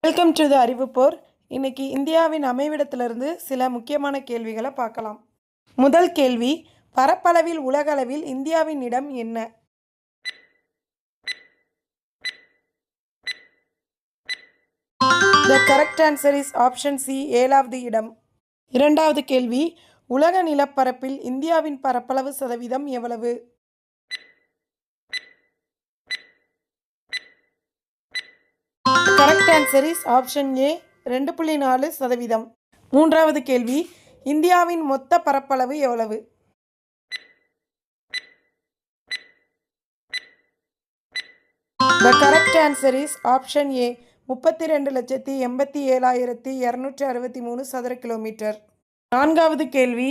Welcome to the அறிவுப்போர். இன்னைக்கு இந்தியாவின் அமைவிடத்திலிருந்து சில முக்கியமான கேள்விகளை பார்க்கலாம். முதல் கேள்வி, பரப்பளவில் உலகளவில் இந்தியாவின் இடம் என்ன? The correct answer is option C, 7வது இடம். இரண்டாவது கேள்வி, உலக நிலப்பரப்பில் இந்தியாவின் பரப்பளவு சதவீதம் எவ்வளவு? Correct answer is option A, 2.4%. மூன்றாவது கேள்வி, இந்தியாவின் மொத்த பரப்பளவு எவ்வளவு? The correct answer is option A, 32,87,263 சதுர கிலோமீட்டர். நான்காவது கேள்வி,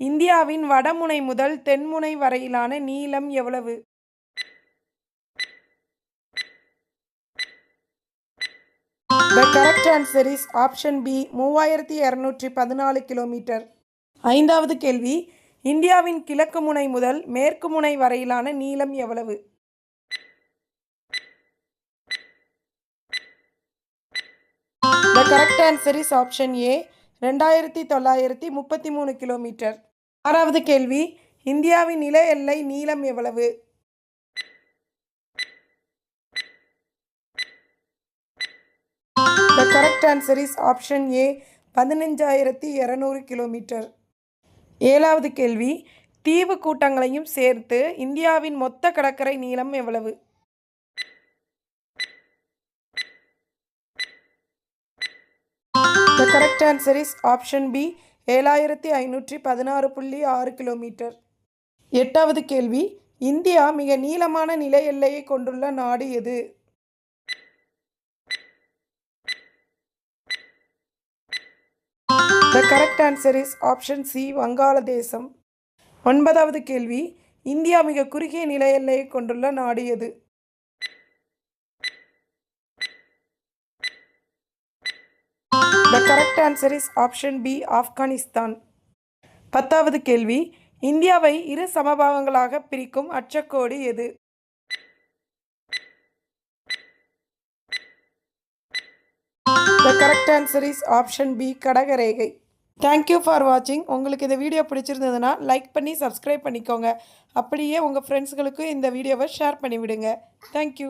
இந்தியாவின் வடமுனை முதல் தென்முனை வரையிலான நீளம் எவ்வளவு? The correct answer is option B, 3214 kilometre. ஐந்தாவது கேள்வி, இந்தியாவின் கிழக்கு முனை முதல் மேற்கு முனை வரையிலான நீளம் எவ்வளவு? The correct answer is option A, 2933 kilometre. ஆறாவது கேள்வி, இந்தியாவின் நில எல்லை நீளம் எவ்வளவு? The correct answer is option A, 15,200 kilometre. ஏழாவது கேள்வி, தீவு கூட்டங்களையும் சேர்த்து இந்தியாவின் மொத்த கடற்கரை நீளம் எவ்வளவு? The correct answer is option B, 7,516.6 kilometre. எட்டாவது கேள்வி, இந்தியா மிக நீளமான நில எல்லையை கொண்டுள்ள நாடு எது? The correct answer is option C, வங்காளதேசம். ஒன்பதாவது கேள்வி, இந்தியா மிக குறுகிய நில எல்லையை கொண்டுள்ள நாடு எது? The correct answer is option B, Afghanistan. பத்தாவது கேள்வி, இந்தியாவை இரு சமபாகங்களாக பிரிக்கும் அச்சக்கோடு எது? The correct answer is option B, கடகரேகை. தேங்க்யூ ஃபார் வாட்சிங். உங்களுக்கு இந்த வீடியோ பிடிச்சிருந்ததுன்னா லைக் பண்ணி சப்ஸ்கிரைப் பண்ணிக்கோங்க. அப்படியே உங்கள் ஃப்ரெண்ட்ஸுகளுக்கும் இந்த வீடியோவை ஷேர் பண்ணிவிடுங்க. தேங்க்யூ.